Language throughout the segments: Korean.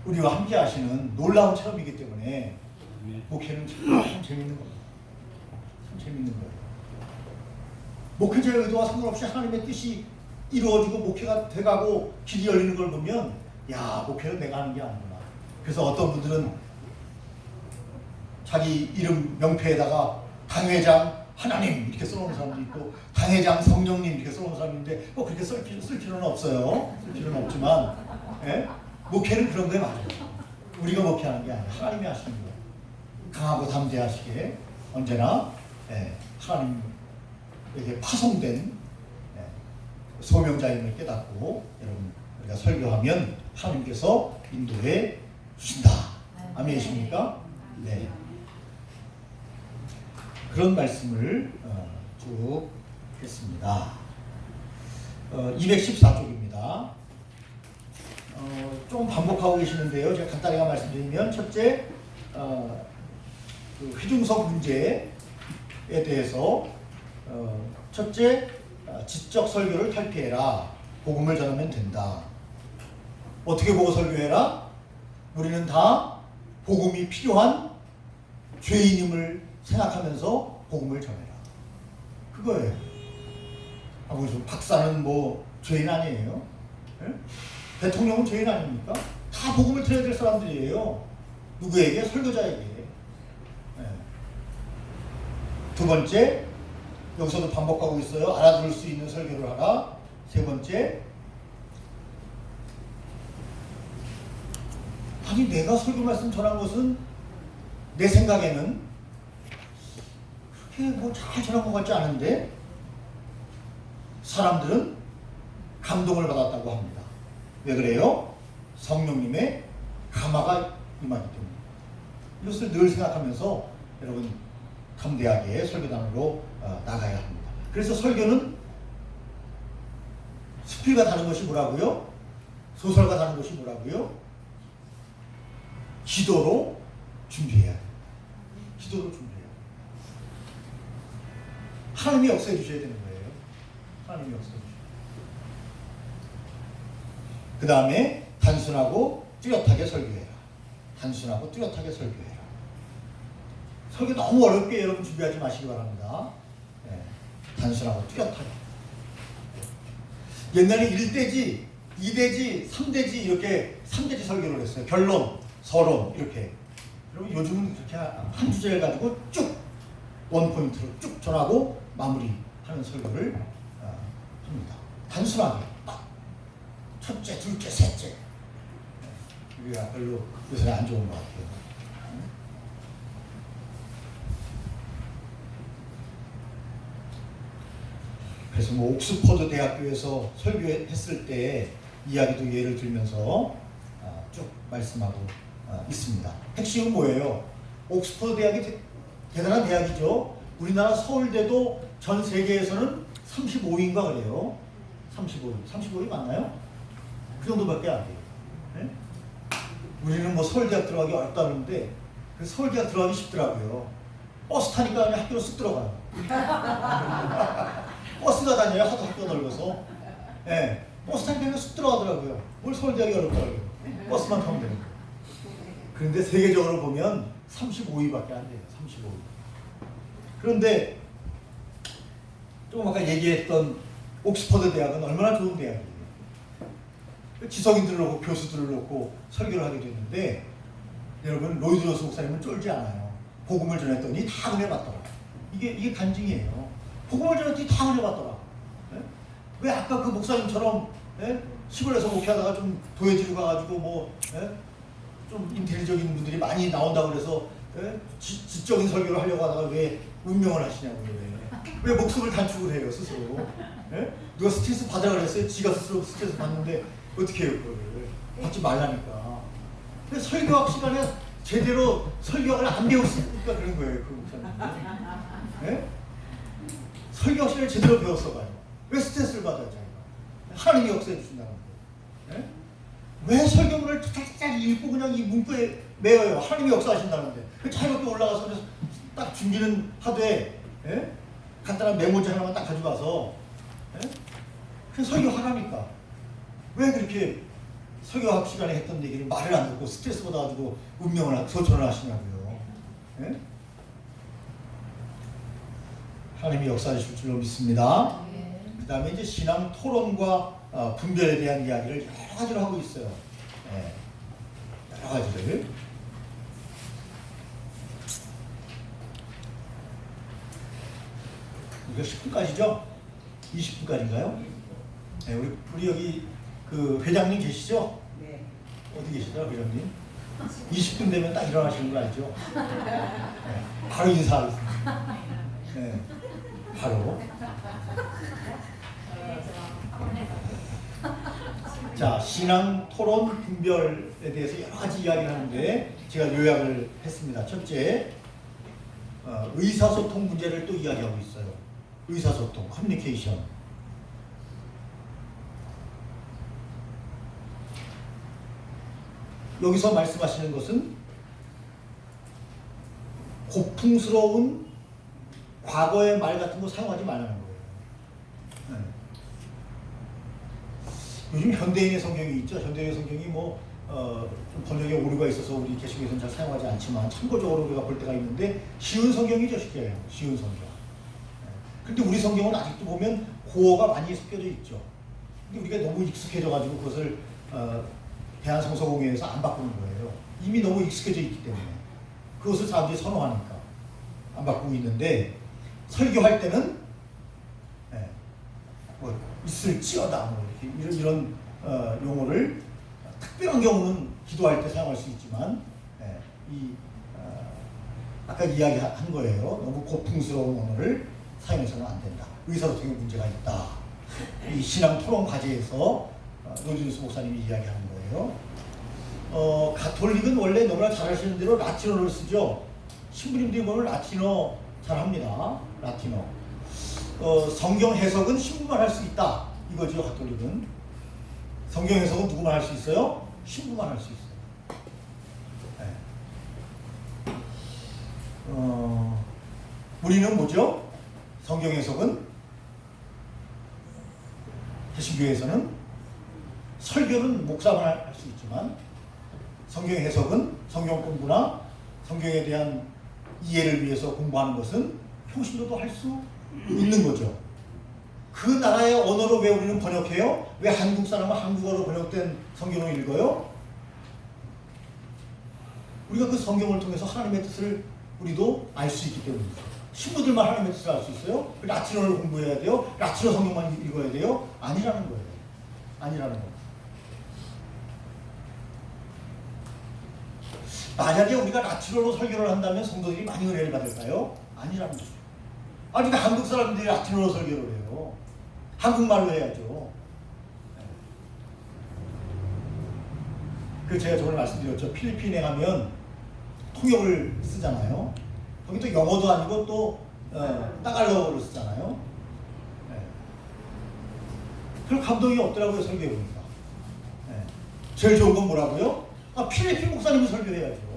우리와 함께 하시는 놀라운 체험이기 때문에 목회는 참 재밌는 겁니다. 참 재밌는 거예요. 목회자의 의도와 상관없이 하나님의 뜻이 이루어지고 목회가 돼가고 길이 열리는 걸 보면 야, 목회는 내가 하는 게 아니구나. 그래서 어떤 분들은 자기 이름 명패에다가 당회장 하나님 이렇게 써놓은 사람도 있고 당회장 성령님 이렇게 써놓은 사람인데 꼭 그렇게 쓸 필요는 없어요. 쓸 필요는 없지만 목회는 그런 거에 맞아요. 우리가 목회하는 게 아니에요. 하나님이 하시는 거예요. 강하고 담대하시게 언제나 하나님에게 파송된 소명자임을 깨닫고 여러분 우리가 설교하면 하나님께서 인도해 주신다. 아멘이십니까? 네. 그런 말씀을 쭉 했습니다. 214쪽입니다. 좀 반복하고 계시는데요. 제가 간단하게 말씀드리면 첫째, 그 회중석 문제에 대해서 첫째, 지적 설교를 탈피해라. 복음을 전하면 된다. 어떻게 보고 설교해라? 우리는 다 복음이 필요한 죄인임을 생각하면서 복음을 전해라. 그거예요. 무슨 박사는 뭐 죄인 아니에요? 네? 대통령은 죄인 아닙니까? 다 복음을 들어야 될 사람들이에요. 누구에게? 설교자에게. 네. 두 번째, 여기서도 반복하고 있어요. 알아들을 수 있는 설교를 하라. 세 번째, 아니 내가 설교 말씀 전한 것은 내 생각에는 그렇게 뭐 잘 전한 것 같지 않은데 사람들은 감동을 받았다고 합니다. 왜 그래요? 성령님의 감화가 임하기 때문에. 이것을 늘 생각하면서 여러분 담대하게 설교단으로 나가야 합니다. 그래서 설교는 스피가 다른 것이 뭐라고요? 소설과 다른 것이 뭐라고요? 기도로 준비해야 돼요. 기도로 준비해야 돼요. 하나님이 역사해 주셔야 되는 거예요. 하나님이 역사해 주셔야 돼요. 그 다음에 단순하고 뚜렷하게 설교해라. 단순하고 뚜렷하게 설교해라. 설교 너무 어렵게 여러분 준비하지 마시기 바랍니다. 네. 단순하고 뚜렷하게. 옛날에 1대지, 2대지, 3대지 이렇게 3대지 설교를 했어요. 결론, 서론 이렇게. 여러분 요즘은 그렇게 한 주제를 가지고 쭉 원포인트로 쭉 전하고 마무리하는 설교를 합니다. 단순하게 딱 첫째, 둘째, 셋째. 우리가 별로 요새 안 좋은 것 같아요. 그래서 뭐 옥스퍼드 대학교에서 설교했을 때 이야기도 예를 들면서 쭉 말씀하고 있습니다. 핵심은 뭐예요? 옥스퍼드 대학이 대단한 대학이죠. 우리나라 서울대도 전 세계에서는 35위인가 그래요. 35위 맞나요? 그 정도밖에 안 돼요. 네? 우리는 뭐 서울대학 들어가기 어렵다는데 그 서울대학 들어가기 쉽더라고요. 버스 타니까 그냥 학교로 쓱 들어가요. 버스가 다녀요. 하도 학교가 넓어서. 네. 버스 타니까 그냥 쓱 들어가더라고요. 뭘 서울대학이 어렵더라고요. 버스만 타면 되는 거예요. 그런데 세계적으로 보면 35위밖에 안 돼요. 35위. 그런데 조금 아까 얘기했던 옥스퍼드 대학은 얼마나 좋은 대학이에요. 지성인들을 놓고 교수들을 놓고 설교를 하게 됐는데 여러분 로이드 로스 목사님은 쫄지 않아요. 복음을 전했더니 다 은혜 받더라. 이게 간증이에요. 복음을 전했더니 다 은혜 받더라. 네? 왜 아까 그 목사님처럼 시골에서 목회하다가 좀 도해지로 가가지고 뭐 좀 인텔리적인 분들이 많이 나온다고 그래서 지적인 설교를 하려고 하다가 왜 운명을 하시냐고요. 왜 목숨을 단축을 해요 스스로. 누가 스트레스 받으라 그랬어요. 지가 스스로 스트레스 받는데 어떻게 해요 그거를. 받지 말라니까. 설교학 시간에 제대로 설교학을 안 배웠으니까 그런 거예요 그 목사님. 설교학 시간에 제대로 배웠어 봐요. 왜 스트레스를 받아요 자기가. 하나님이 역사해 주신다는 거예요. 왜 설교문을 쫙쫙 읽고 그냥 이 문구에 매어요. 하나님이 역사하신다는데. 자유롭게 올라가서 그래서 딱 준비는 하되 간단한 메모지 하나만 딱 가지고 와서 그냥 설교하라니까. 왜 그렇게 설교학 시간에 했던 얘기를 말을 안 듣고 스트레스 받아가지고 운명을 소천을 하시냐고요. 예? 하나님이 역사하실 줄로 믿습니다. 그 다음에 이제 신앙 토론과 분별에 대한 이야기를 여러 가지로 하고 있어요. 예. 여러 가지를. 이거 10분까지죠? 20분까지인가요? 네, 우리 여기 그 회장님 계시죠? 네. 어디 계시더라, 회장님? 20분 되면 딱 일어나시는 거 알죠? 네, 바로 인사하겠습니다. 네, 바로. 자, 신앙 토론 분별에 대해서 여러 가지 이야기를 하는데 제가 요약을 했습니다. 첫째, 의사소통 문제를 또 이야기하고 있어요. 의사소통, 커뮤니케이션. 여기서 말씀하시는 것은 고풍스러운 과거의 말 같은 거 사용하지 말라는 거예요. 네. 요즘 현대인의 성경이 있죠. 현대인의 성경이 좀 번역에 오류가 있어서 우리 개신교에서는 잘 사용하지 않지만 참고적으로 우리가 볼 때가 있는데 쉬운 성경이죠. 쉽게 쉬운 성경. 근데 우리 성경은 아직도 보면 고어가 많이 섞여져 있죠. 근데 우리가 너무 익숙해져가지고 그것을 대한성서공회에서 안 바꾸는 거예요. 이미 너무 익숙해져 있기 때문에 그것을 사람들이 선호하니까 안 바꾸고 있는데 설교할 때는 있을지어다 이렇게 이런 용어를 특별한 경우는 기도할 때 사용할 수 있지만 아까 이야기한 거예요. 너무 고풍스러운 언어를 사용해서는 안 된다. 의사소통에 문제가 있다. 이 신앙 토론 과제에서 노준수 목사님이 이야기하는 거예요. 가톨릭은 원래 너무나 잘 아시는 대로 라틴어를 쓰죠. 신부님들이 보면 라틴어 잘 합니다. 라틴어. 성경 해석은 신부만 할 수 있다. 이거죠, 가톨릭은. 성경 해석은 누구만 할 수 있어요? 신부만 할 수 있어요. 네. 우리는 뭐죠? 성경 해석은 개신교에서는 설교는 목사만 할 수 있지만 성경 해석은 성경 공부나 성경에 대한 이해를 위해서 공부하는 것은 평신도도 할 수 있는 거죠. 그 나라의 언어로 왜 우리는 번역해요? 왜 한국 사람은 한국어로 번역된 성경을 읽어요? 우리가 그 성경을 통해서 하나님의 뜻을 우리도 알 수 있기 때문이죠. 신부들만 하나님의 뜻을 알 수 있어요? 라틴어를 공부해야 돼요? 라틴어 성경만 읽어야 돼요? 아니라는 거예요. 아니라는 거예요. 만약에 우리가 라틴어로 설교를 한다면 성도들이 많이 은혜를 받을까요? 아니라는 거죠. 아니, 그러니까 한국 사람들이 라틴어로 설교를 해요. 한국말로 해야죠. 그 제가 저번에 말씀드렸죠. 필리핀에 가면 통역을 쓰잖아요. 거기 또 영어도 아니고 또 따갈로그를 쓰잖아요. 별 감동이 없더라고요, 설교해 보니까. 제일 좋은 건 뭐라고요? 필리핀 목사님이 설교해야죠.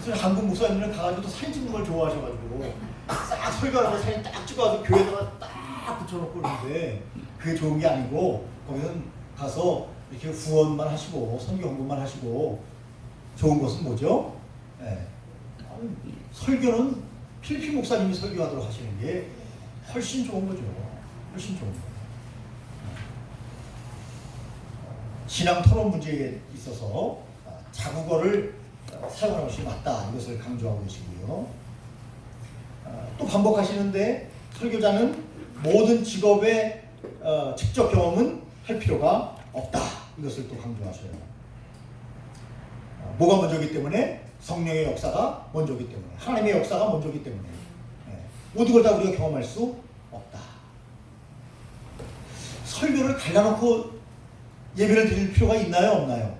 그래서 한국 목사님들은 가가지고 또 사진 찍는 걸 좋아하셔가지고 싹 설교하고 사진 딱 찍어가지고 교회에다가 딱 붙여놓고 그러는데 그게 좋은 게 아니고 거기는 가서 이렇게 후원만 하시고 선교 홍보만 하시고 좋은 것은 뭐죠? 설교는 필리핀 목사님이 설교하도록 하시는 게 훨씬 좋은 거죠. 훨씬 좋은 거예요. 신앙 토론 문제에 있어서 자국어를 사용하는 것이 맞다. 이것을 강조하고 계시고요. 또 반복하시는데 설교자는 모든 직업의 직접 경험은 할 필요가 없다. 이것을 또 강조하셔요. 뭐가 먼저이기 때문에? 성령의 역사가 먼저이기 때문에, 하나님의 역사가 먼저이기 때문에 모든 걸 다 우리가 경험할 수 없다. 설교를 갈라놓고 예배를 드릴 필요가 있나요? 없나요?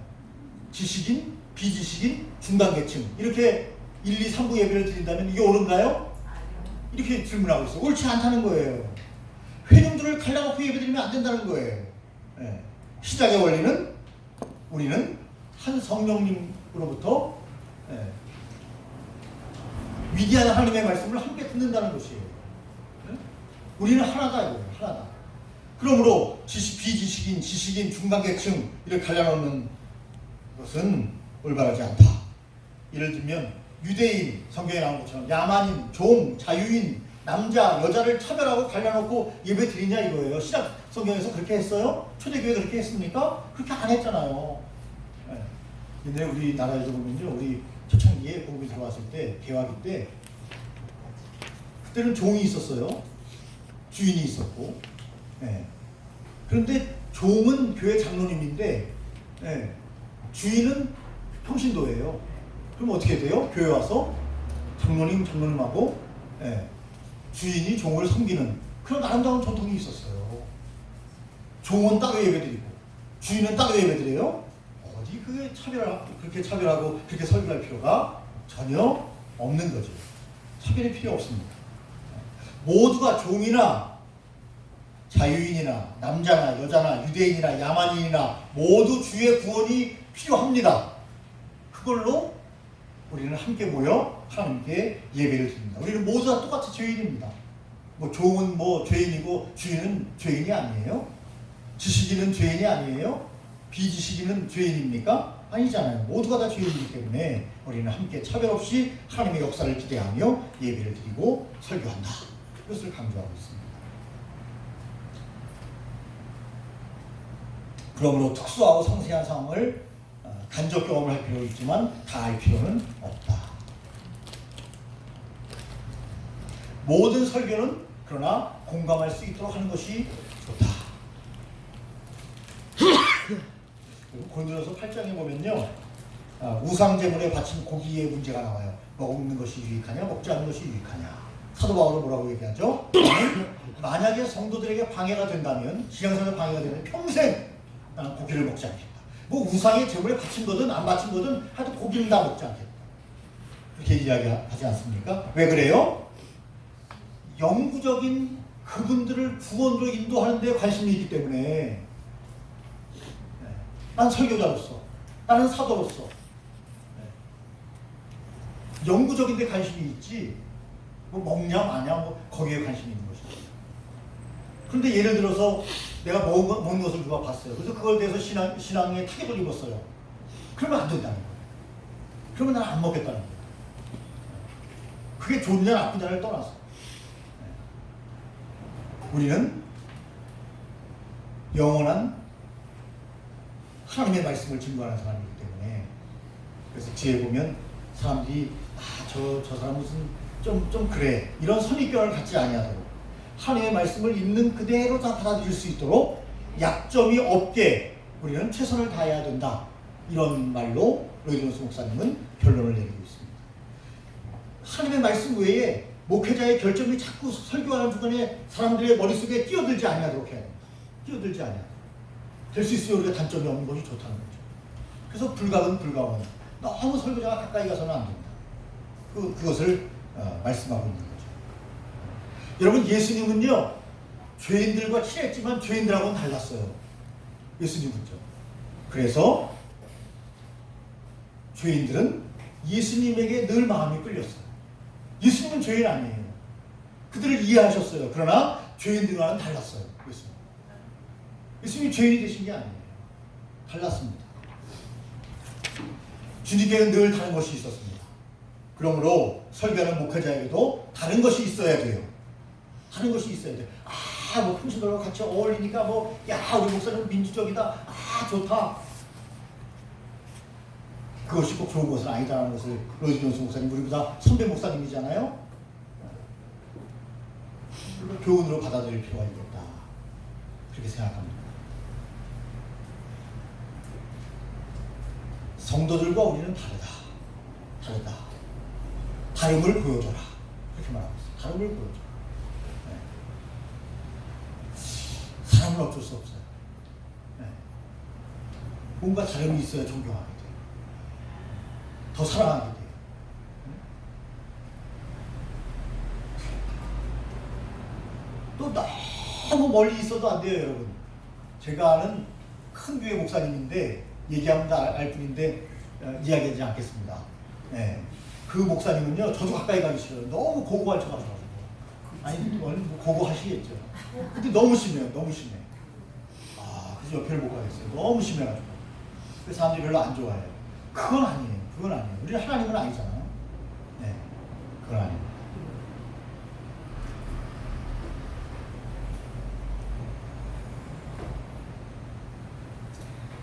지식인, 비지식인, 중간계층 이렇게 1, 2, 3부 예배를 드린다면 이게 옳은가요? 이렇게 질문하고 있어요. 옳지 않다는 거예요. 회중들을 갈라놓고 예배드리면 안 된다는 거예요. 시작의 원리는 우리는 한 성령님으로부터 위대한 하나님의 말씀을 함께 듣는다는 것이에요. 우리는 하나다 이거예요. 하나다. 그러므로 비지식인, 지식인, 중간계층 이렇게 갈라놓는 것은 올바르지 않다. 예를 들면 유대인, 성경에 나온 것처럼 야만인, 종, 자유인, 남자, 여자를 차별하고 갈라놓고 예배 드리냐 이거예요. 신약 성경에서 그렇게 했어요? 초대교회 그렇게 했습니까? 그렇게 안 했잖아요. 네. 옛날에 우리나라에서 보면요, 우리 초창기에 복음이 들어왔을 때, 개화기 때, 그때는 종이 있었어요. 주인이 있었고. 네. 그런데 종은 교회 장로님인데, 네. 주인은 평신도예요. 그럼 어떻게 돼요? 교회 와서 장로님하고 주인이 종을 섬기는 그런 아름다운 전통이 있었어요. 종은 따로 예배드리고 주인은 따로 예배드려요? 어디 그렇게 차별하고 그렇게 설교할 필요가 전혀 없는 거죠. 차별이 필요 없습니다. 모두가 종이나 자유인이나 남자나 여자나 유대인이나 야만인이나 모두 주의 구원이 필요합니다. 그걸로 우리는 함께 모여 하나님께 예배를 드립니다. 우리는 모두 다 똑같이 죄인입니다. 뭐 종은 뭐 죄인이고 주인은 죄인이 아니에요? 지식인은 죄인이 아니에요? 비지식인은 죄인입니까? 아니잖아요. 모두가 다 죄인이기 때문에 우리는 함께 차별 없이 하나님의 역사를 기대하며 예배를 드리고 설교한다. 그것을 강조하고 있습니다. 그러므로 특수하고 성세한 상황을 간접 경험을 할 필요는 있지만 다 알 필요는 없다. 모든 설교는 그러나 공감할 수 있도록 하는 것이 좋다. 그리고 고린도전서 8장에 보면요, 우상 제물에 바친 고기의 문제가 나와요. 먹는 것이 유익하냐, 먹지 않는 것이 유익하냐. 사도 바울은 뭐라고 얘기하죠? 만약에 성도들에게 방해가 된다면, 신앙생활에 방해가 되면 평생 나는 고기를 먹지 않겠다. 뭐 우상의 제물에 바친 거든 안 바친 거든 하여튼 고기는 다 먹지 않겠다. 그렇게 이야기하지 않습니까? 왜 그래요? 영구적인 그분들을 구원으로 인도하는 데 관심이 있기 때문에. 난 설교자로서, 나는 사도로서 영구적인 데 관심이 있지 뭐 먹냐 마냐 뭐 거기에 관심이 있는 것이죠. 그런데 예를 들어서 내가 먹는 것을 누가 봤어요. 그래서 그걸 대해서 신앙에 타격을 입었어요. 그러면 안 된다는 거예요. 그러면 나는 안 먹겠다는 거예요. 그게 좋냐 나쁘냐를 떠나서 우리는 영원한 하나님의 말씀을 증거하는 사람이기 때문에. 그래서 뒤에 보면 사람들이 저 사람 무슨 좀 그래 이런 선입견을 갖지 아니하도록 하나님의 말씀을 있는 그대로 다 받아들일 수 있도록 약점이 없게 우리는 최선을 다해야 된다. 이런 말로 로이드 목사님은 결론을 내리고 있습니다. 하나님의 말씀 외에 목회자의 결정이 자꾸 설교하는 중간에 사람들의 머릿속에 끼어들지 아니하도록 해야 됩니다. 끼어들지 아니하도록. 될 수 있으면 우리가 단점이 없는 것이 좋다는 거죠. 그래서 불가은 불가원. 너무 설교자가 가까이 가서는 안 됩니다. 그것을 말씀하고 있는 거죠. 여러분, 예수님은요 죄인들과 친했지만 죄인들하고는 달랐어요. 예수님은요. 그래서 죄인들은 예수님에게 늘 마음이 끌렸어요. 예수님은 죄인 아니에요. 그들을 이해하셨어요. 그러나 죄인들과는 달랐어요. 예수님이 죄인이 되신 게 아니에요. 달랐습니다. 주님께는 늘 다른 것이 있었습니다. 그러므로 설교하는 목회자에게도 다른 것이 있어야 돼요. 다른 것이 있어야 돼요. 뭐 평신도랑 같이 어울리니까 우리 목사님은 민주적이다. 좋다. 그것이 꼭 좋은 것은 아니다라는 것을 로이드 존스 목사님, 우리보다 선배 목사님이잖아요. 교훈으로 받아들일 필요가 있겠다. 그렇게 생각합니다. 성도들과 우리는 다르다. 다름을 보여줘라. 그렇게 말하고 있어요. 다름을 보여줘라. 사람은 어쩔 수 없어요. 뭔가 다름이 있어야 존경하게 돼요. 더 사랑하게 돼요. 또 너무 멀리 있어도 안 돼요, 여러분. 제가 아는 큰 교회 목사님인데 얘기하면 다 알 뿐인데 이야기하지 않겠습니다. 그 목사님은요, 저도 가까이 가기 싫어요. 너무 고고할 척 하셔가지고. 아니, 고고하시겠죠. 근데 너무 심해요. 너무 심해. 옆에를 못 가겠어요. 너무 심해가지고. 그 사람들이 별로 안 좋아해요. 그건 아니에요. 그건 아니에요. 우리 하나님은 아니잖아요. 네, 그건 아니에요.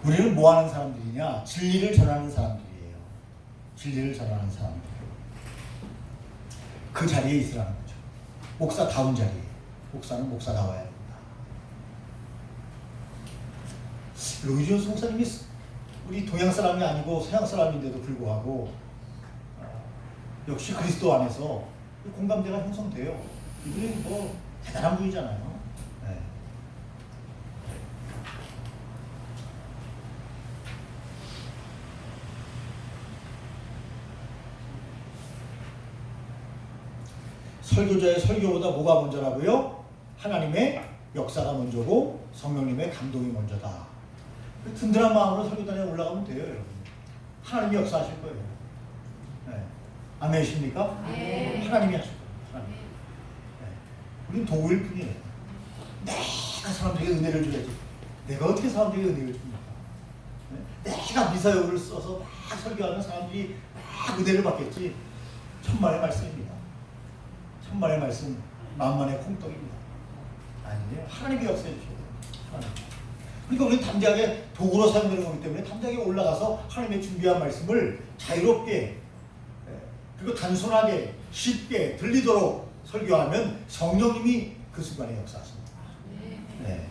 우리는 뭐 하는 사람들이냐? 진리를 전하는 사람들이에요. 진리를 전하는 사람들. 그 자리에 있으라는 거죠. 목사다운 자리에. 목사는 목사다워야 합니다. 로이존스 목사님이 우리 동양 사람이 아니고 서양 사람인데도 불구하고 역시 그리스도 안에서 공감대가 형성돼요. 이분이 뭐 대단한 분이잖아요. 네. 설교자의 설교보다 뭐가 먼저라고요? 하나님의 역사가 먼저고 성령님의 감동이 먼저다. 든든한 마음으로 설교단에 올라가면 돼요, 여러분. 하나님이 역사하실 거예요. 네. 아멘이십니까? 네. 하나님이 하실 거예요. 하나님. 네. 우리는 도구일 뿐이에요. 내가 사람들에게 은혜를 줘야지. 내가 어떻게 사람들에게 은혜를 줍니까? 네? 내가 미사역을 써서 막 설교하면 사람들이 막 은혜를 받겠지. 천만의 말씀입니다. 천만의 말씀, 만만의 콩떡입니다. 아니에요. 하나님이 역사해 주셔야 돼요. 하나님. 그러니까 우리는 담대하게 도구로 사용되는 거기 때문에 담대하게 올라가서 하나님의 준비한 말씀을 자유롭게 그리고 단순하게 쉽게 들리도록 설교하면 성령님이 그 순간에 역사하십니다. 네.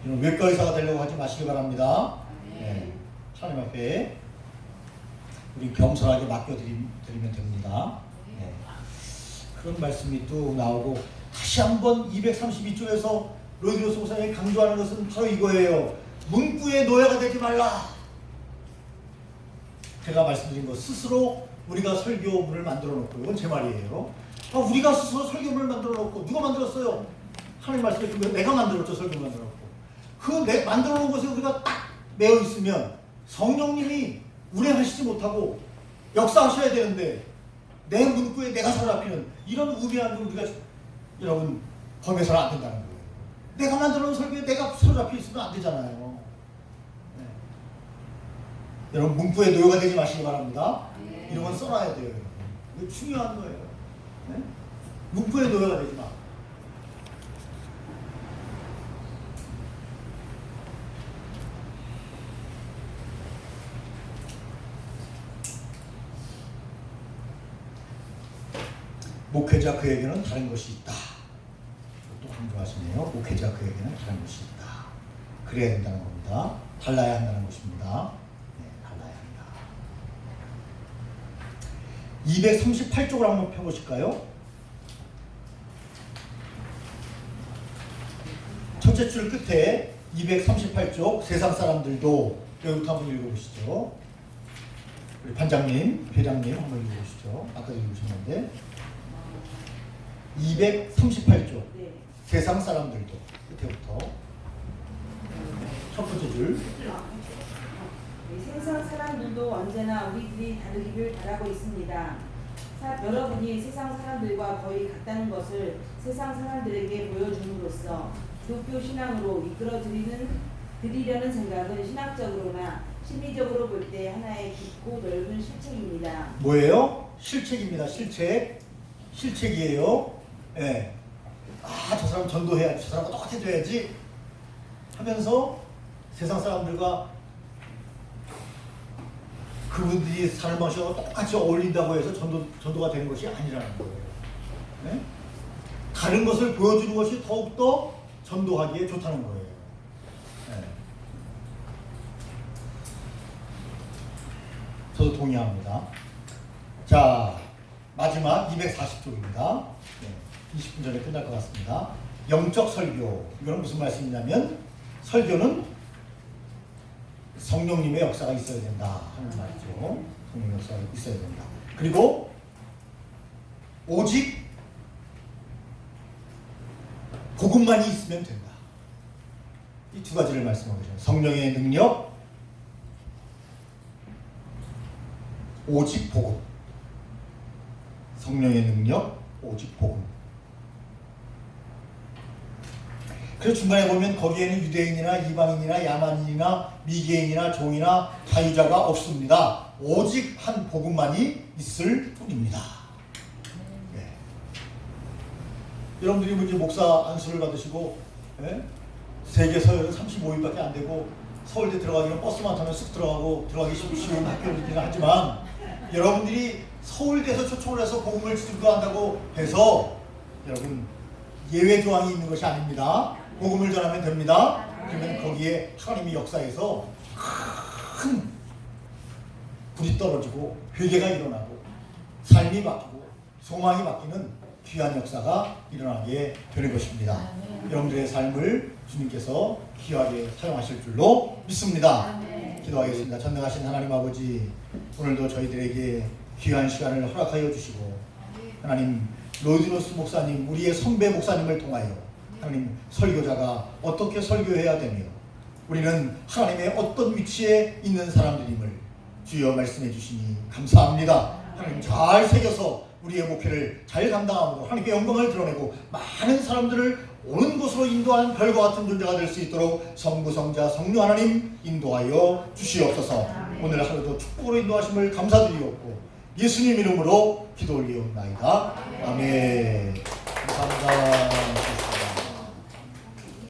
이런 외과 의사가 되려고 하지 마시기 바랍니다. 네. 하나님 앞에 우리 겸손하게 맡겨드리면 됩니다. 네. 그런 말씀이 또 나오고 다시 한번 232쪽에서 로이드로스 목사님이 강조하는 것은 바로 이거예요. 문구의 노예가 되지 말라. 제가 말씀드린 것 스스로 우리가 설교문을 만들어 놓고 이건 제 말이에요. 우리가 스스로 설교문을 만들어 놓고 누가 만들었어요? 하나님 말씀에 그 내가 만들었죠. 설교 만들어 놓고 그 만들어 놓은 것에 우리가 딱 매여 있으면 성령님이 운행하시지 못하고 역사하셔야 되는데 내 문구에 내가 사로잡히는 이런 우매한 걸 우리가 여러분 범해서는 안 된다는 거예요. 내가 만들어 놓은 설교에 내가 사로잡혀 있으면 안 되잖아요. 네. 여러분 문구에 노예가 되지 마시기 바랍니다. 네. 이런 건 써놔야 돼요. 여러분. 이거 중요한 거예요. 네? 문구에 노예가 되지 마. 목회자 그에게는 다른 것이 있다. 또 강조하시네요. 목회자 그에게는 다른 것이 있다. 그래야 된다는 겁니다. 달라야 한다는 것입니다. 네, 달라야 한다. 238쪽을 한번 펴보실까요? 첫째 줄 끝에 238쪽 세상 사람들도 여기부터 한번 읽어보시죠. 우리 반장님, 회장님 한번 읽어보시죠. 아까도 읽으셨는데 238쪽 네. 세상 사람들도 끝에부터 첫 번째 줄 세상 사람들도 언제나 우리들이 다르기를 바라고 있습니다. 여러분이 세상 사람들과 거의 같다는 것을 세상 사람들에게 보여줌으로써 기독교 신앙으로 이끌어 드리려는 생각은 신학적으로나 심리적으로 볼 때 하나의 깊고 넓은 실책입니다. 뭐예요? 실책입니다. 실책. 실책이에요. 예. 저 사람 전도해야지. 저 사람과 똑같아져야지. 하면서 세상 사람들과 그분들이 사는 방식하고 똑같이 어울린다고 해서 전도가 되는 것이 아니라는 거예요. 예? 다른 것을 보여주는 것이 더욱더 전도하기에 좋다는 거예요. 예. 저도 동의합니다. 자, 마지막 240쪽입니다. 네, 20분 전에 끝날 것 같습니다. 영적 설교. 이거는 무슨 말씀이냐면 설교는 성령님의 역사가 있어야 된다 하는 말이죠. 성령 역사가 있어야 된다. 그리고 오직 복음만이 있으면 된다. 이 두 가지를 말씀하고 계셔요. 성령의 능력, 오직 복음. 성령의 능력, 오직 복음. 그래서 중간에 보면 거기에는 유대인이나 이방인이나 야만인이나 미개인이나 종이나 자유자가 없습니다. 오직 한 복음만이 있을 뿐입니다. 예. 여러분들이 뭐 이제 목사 안수를 받으시고, 예? 세계 서열은 35위밖에 안 되고 서울대 들어가기는 버스만 타면 쓱 들어가기 쉬운 학교이긴 하지만, 여러분들이 서울대에서 초청을 해서 복음을 증거한다고 해서 여러분 예외 조항이 있는 것이 아닙니다. 복음을 전하면 됩니다. 그러면 거기에 하나님의 역사에서 큰 불이 떨어지고 회개가 일어나고 삶이 바뀌고 소망이 바뀌는 귀한 역사가 일어나게 되는 것입니다. 여러분들의 삶을 주님께서 귀하게 사용하실 줄로 믿습니다. 기도하겠습니다. 전능하신 하나님 아버지, 오늘도 저희들에게 귀한 시간을 허락하여 주시고, 하나님 로이드노스 목사님, 우리의 선배 목사님을 통하여 하나님 설교자가 어떻게 설교해야 되며 우리는 하나님의 어떤 위치에 있는 사람들임을 주여 말씀해 주시니 감사합니다. 하나님 잘 새겨서 우리의 목표를 잘 감당함으로 하나님께 영광을 드러내고 많은 사람들을 옳은 곳으로 인도하는 별과 같은 존재가 될 수 있도록 성부, 성자, 성령 하나님 인도하여 주시옵소서. 오늘 하루도 축복으로 인도하심을 감사드리옵고 예수님 이름으로 기도 올리옵나이다. 아멘. 감사합니다.